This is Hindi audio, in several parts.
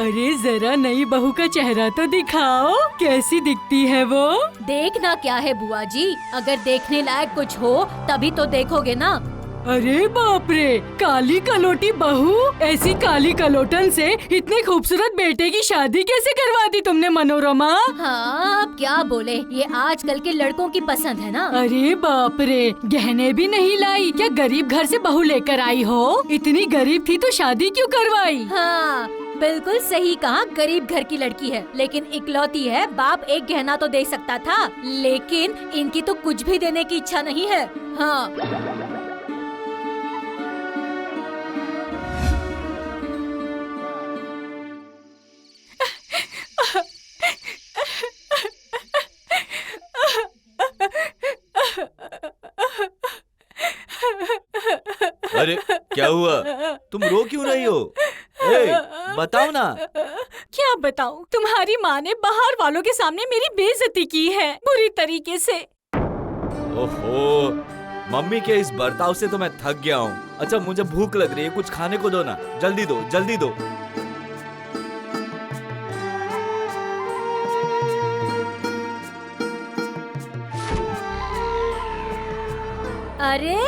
अरे जरा नई बहू का चेहरा तो दिखाओ, कैसी दिखती है वो। देखना क्या है बुआ जी, अगर देखने लायक कुछ हो तभी तो देखोगे ना। अरे बाप रे, काली कलोटी बहू, ऐसी काली कलोटन से इतने खूबसूरत बेटे की शादी कैसे करवा दी तुमने मनोरमा? हाँ, अब क्या बोले, ये आजकल के लड़कों की पसंद है ना। अरे बाप रे, गहने भी नहीं लाई, क्या गरीब घर से बहू लेकर आई हो? इतनी गरीब थी तो शादी क्यों करवाई? हाँ बिल्कुल सही कहा, गरीब घर की लड़की है लेकिन इकलौती है, बाप एक गहना तो दे सकता था, लेकिन इनकी तो कुछ भी देने की इच्छा नहीं है। हाँ अरे क्या हुआ, तुम रो क्यों रही हो? ए, बताओ ना। क्या बताऊं, तुम्हारी माँ ने बाहर वालों के सामने मेरी बेइज्जती की है बुरी तरीके से। ओहो, मम्मी के इस बर्ताव से तो मैं थक गया हूँ। अच्छा मुझे भूख लग रही है, कुछ खाने को दो ना, जल्दी दो जल्दी दो। अरे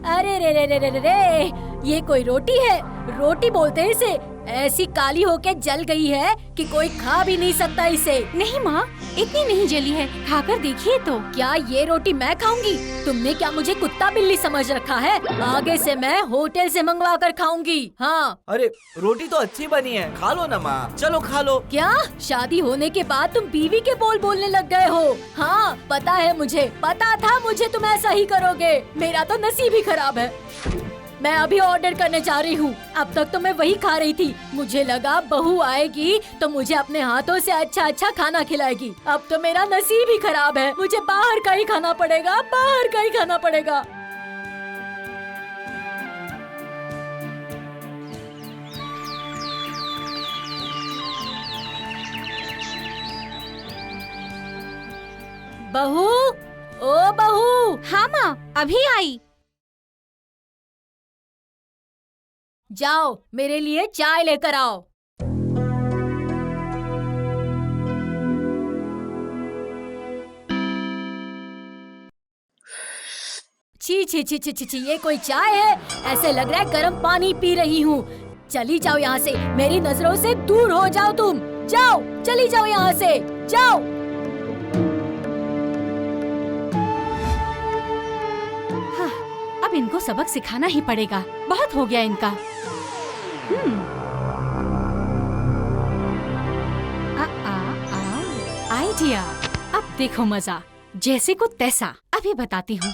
अरे रे रे रे रे रे रे, ये कोई रोटी है? रोटी बोलते हैं इसे, ऐसी काली होके जल गई है कि कोई खा भी नहीं सकता इसे। नहीं माँ, इतनी नहीं जली है, खाकर देखिए तो। क्या ये रोटी मैं खाऊंगी? तुमने क्या मुझे कुत्ता बिल्ली समझ रखा है? आगे से मैं होटल से मंगवा कर खाऊंगी। हाँ अरे रोटी तो अच्छी बनी है, खा लो ना माँ, चलो खा लो। क्या शादी होने के बाद तुम बीवी के बोल बोलने लग गए हो? हाँ पता है मुझे, पता था मुझे तुम ऐसा ही करोगे। मेरा तो नसीब ही खराब है। मैं अभी ऑर्डर करने जा रही हूँ। अब तक तो मैं वही खा रही थी, मुझे लगा बहू आएगी तो मुझे अपने हाथों से अच्छा अच्छा खाना खिलाएगी। अब तो मेरा नसीब ही खराब है, मुझे बाहर का ही खाना पड़ेगा, बाहर का ही खाना पड़ेगा। बहू, ओ बहू। हाँ माँ, अभी आई। जाओ मेरे लिए चाय लेकर आओ। छी छी छी छी छी छी, ये कोई चाय है? ऐसे लग रहा है गर्म पानी पी रही हूँ। चली जाओ यहाँ से, मेरी नजरों से दूर हो जाओ तुम। जाओ, चली जाओ यहाँ से, जाओ। हाँ, अब इनको सबक सिखाना ही पड़ेगा, बहुत हो गया इनका। आइडिया, अब देखो मजा, जैसे को तैसा। अभी बताती हूँ।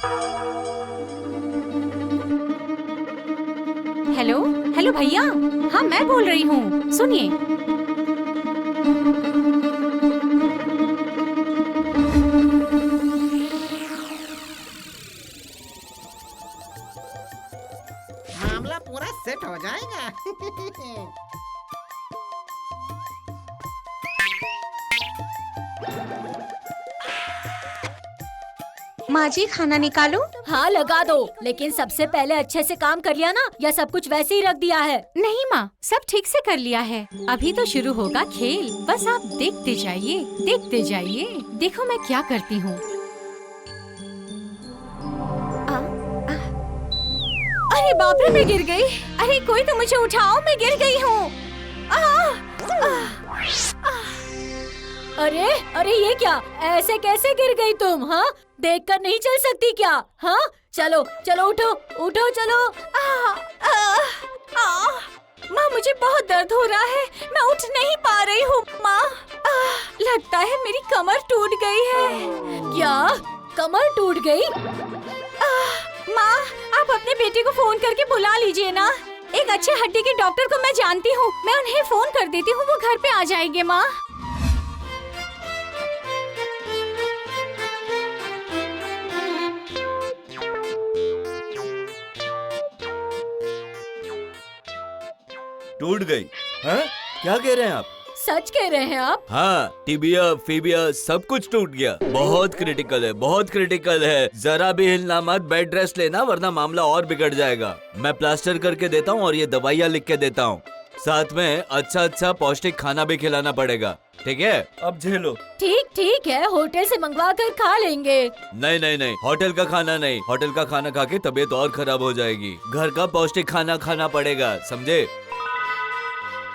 हेलो हेलो भैया, हाँ मैं बोल रही हूँ, सुनिए। मामला पूरा सेट हो जाएगा। माँ जी खाना निकालो। हाँ लगा दो, लेकिन सबसे पहले अच्छे से काम कर लिया ना, या सब कुछ वैसे ही रख दिया है? नहीं माँ, सब ठीक से कर लिया है, अभी तो शुरू होगा खेल, बस आप देखते जाइए देखते जाइए। देखो मैं क्या करती हूँ। अरे बाप रे, मैं गिर गई। अरे कोई तो मुझे उठाओ, मैं गिर गई हूँ। अरे अरे ये क्या, ऐसे कैसे गिर गई तुम? हाँ देखकर नहीं चल सकती क्या? हाँ चलो चलो, उठो उठो चलो। माँ मुझे बहुत दर्द हो रहा है, मैं उठ नहीं पा रही हूँ माँ। लगता है मेरी कमर टूट गई है। क्या कमर टूट गई? माँ आप अपने बेटे को फोन करके बुला लीजिए ना, एक अच्छे हड्डी के डॉक्टर को मैं जानती हूँ, मैं उन्हें फोन कर देती हूँ, वो घर पे आ जाएंगे माँ। टूट गई? हाँ? क्या कह रहे हैं आप? सच कह रहे हैं आप? हाँ, टिबिया फीबिया सब कुछ टूट गया। बहुत क्रिटिकल है, बहुत क्रिटिकल है। जरा भी हिलना मत, बेड रेस्ट लेना, वरना मामला और बिगड़ जाएगा। मैं प्लास्टर करके देता हूँ और ये दवाइयाँ लिख के देता हूँ। साथ में अच्छा अच्छा पौष्टिक खाना भी खिलाना पड़ेगा, ठीक है? अब झेलो। ठीक ठीक है, होटल से मंगवा कर खा लेंगे। नहीं नहीं नहीं, होटल का खाना नहीं। होटल का खाना खा के तबीयत और खराब हो जाएगी। घर का पौष्टिक खाना खाना पड़ेगा, समझे?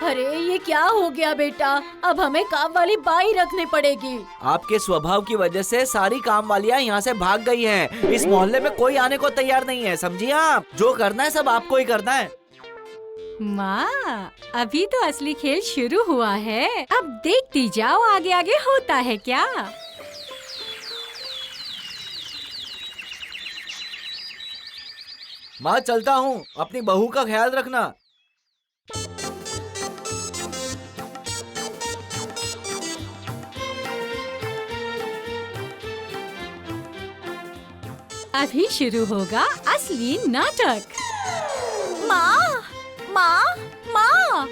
अरे ये क्या हो गया बेटा, अब हमें काम वाली बाई रखनी पड़ेगी। आपके स्वभाव की वजह से सारी काम वालियाँ यहाँ से भाग गई हैं। इस मोहल्ले में कोई आने को तैयार नहीं है, समझिए आप? जो करना है सब आपको ही करना है। माँ, अभी तो असली खेल शुरू हुआ है। अब देखती जाओ आगे आगे होता है क्या। माँ चलता हूँ, अपनी बहू का ख्याल रखना। अभी शुरू होगा असली नाटक। माँ, माँ, माँ।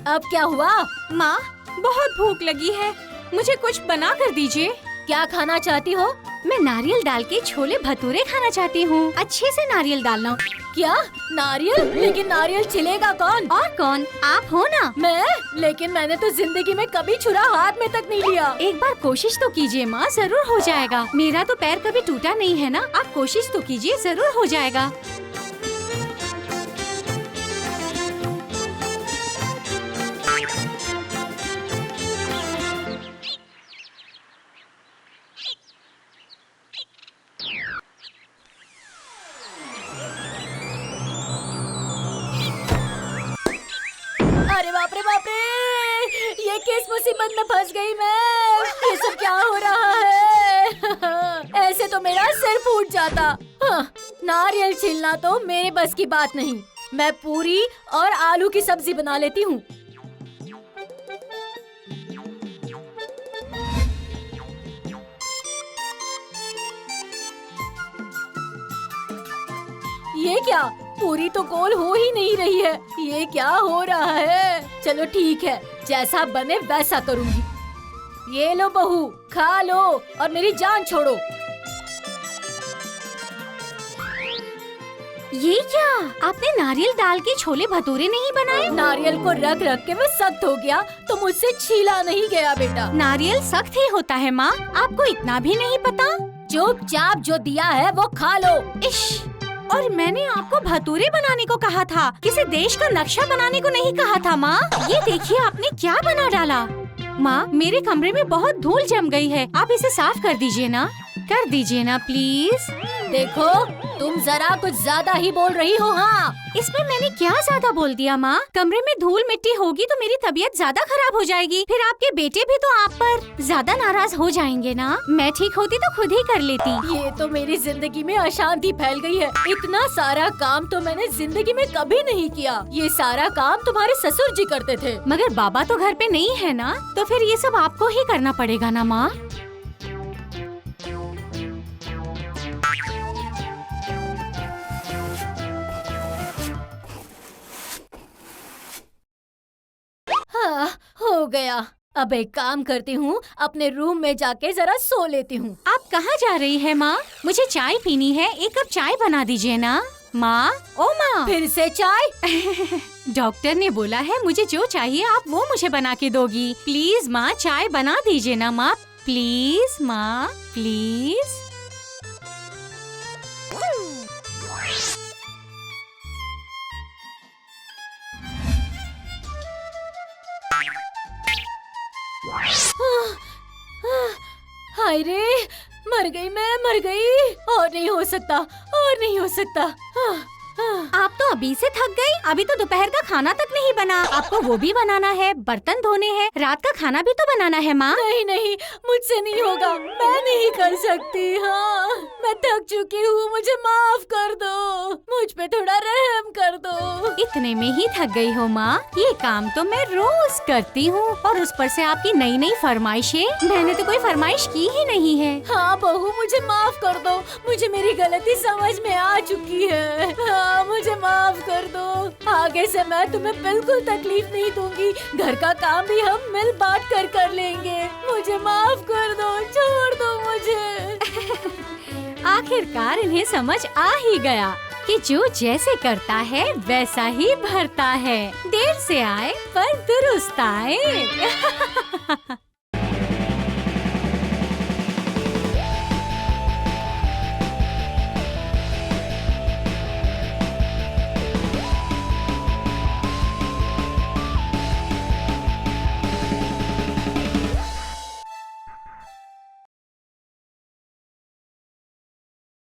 अब क्या हुआ? माँ, बहुत भूख लगी है, मुझे कुछ बना कर दीजिए। क्या खाना चाहती हो? मैं नारियल डाल के छोले भटूरे खाना चाहती हूँ। अच्छे से नारियल डालना। क्या नारियल? लेकिन नारियल छिलेगा कौन? और कौन? आप हो ना। मैं? लेकिन मैंने तो जिंदगी में कभी छुरा हाथ में तक नहीं लिया। एक बार कोशिश तो कीजिए माँ, जरूर हो जाएगा। मेरा तो पैर कभी टूटा नहीं है ना, आप कोशिश तो कीजिए, जरूर हो जाएगा। अरे बाप रे, ये किस मुसीबत में फंस गई मैं। ये सब क्या हो रहा है? ऐसे तो मेरा सिर फूट जाता। हाँ, नारियल छीलना तो मेरे बस की बात नहीं। मैं पूरी और आलू की सब्जी बना लेती हूँ। ये क्या, पूरी तो गोल हो ही नहीं रही है। ये क्या हो रहा है? चलो ठीक है, जैसा बने वैसा करूँगी। ये लो बहू, खा लो और मेरी जान छोड़ो। ये क्या, आपने नारियल डाल के छोले भटूरे नहीं बनाए? नारियल को रख रख के वो सख्त हो गया तो मुझसे छीला नहीं गया बेटा। नारियल सख्त ही होता है माँ, आपको इतना भी नहीं पता? चुपचाप जो दिया है वो खा लो। इश, और मैंने आपको भटूरे बनाने को कहा था, किसी देश का नक्शा बनाने को नहीं कहा था माँ। ये देखिए आपने क्या बना डाला। माँ, मेरे कमरे में बहुत धूल जम गई है, आप इसे साफ कर दीजिए ना, कर दीजिए ना प्लीज। देखो, तुम जरा कुछ ज्यादा ही बोल रही हो। हाँ, इसमें मैंने क्या ज्यादा बोल दिया माँ? कमरे में धूल मिट्टी होगी तो मेरी तबीयत ज्यादा खराब हो जाएगी, फिर आपके बेटे भी तो आप पर ज्यादा नाराज हो जाएंगे ना। मैं ठीक होती तो खुद ही कर लेती। ये तो मेरी जिंदगी में अशांति फैल गई है। इतना सारा काम तो मैंने जिंदगी में कभी नहीं किया। ये सारा काम तुम्हारे ससुर जी करते थे। मगर बाबा तो घर पे नहीं है ना, तो फिर ये सब आपको ही करना पड़ेगा ना माँ। हाँ, हो गया। अब एक काम करती हूँ, अपने रूम में जाके जरा सो लेती हूँ। आप कहाँ जा रही है माँ? मुझे चाय पीनी है, एक कप चाय बना दीजिए ना। माँ, ओ माँ। फिर से चाय? डॉक्टर ने बोला है मुझे जो चाहिए आप वो मुझे बना के दोगी। प्लीज माँ, चाय बना दीजिए ना माँ, प्लीज माँ, प्लीज। हाय रे, मर गई मैं, मर गई। और नहीं हो सकता, और नहीं हो सकता। आप तो अभी से थक गई, अभी तो दोपहर का खाना तक नहीं बना। आपको वो भी बनाना है, बर्तन धोने हैं, रात का खाना भी तो बनाना है माँ। नहीं नहीं, मुझसे नहीं होगा, मैं नहीं कर सकती। हाँ, मैं थक चुकी हूँ, मुझे माफ कर दो, मुझ पे थोड़ा रहम कर दो। इतने में ही थक गई हो माँ? ये काम तो मैं रोज करती हूँ, और उस पर से आपकी नई नई फरमाइशें। मैंने तो कोई फरमाइश की ही नहीं है। हाँ बहू, मुझे माफ कर दो, मुझे मेरी गलती समझ में आ चुकी है। हाँ, मुझे माफ कर दो। आगे से मैं तुम्हें बिल्कुल तकलीफ नहीं दूंगी। घर का काम भी हम मिल बांट कर लेंगे। मुझे माफ कर दो, छोड़ दो मुझे। आखिरकार इन्हें समझ आ ही गया कि जो जैसे करता है वैसा ही भरता है। देर से आए पर दुरुस्त आए।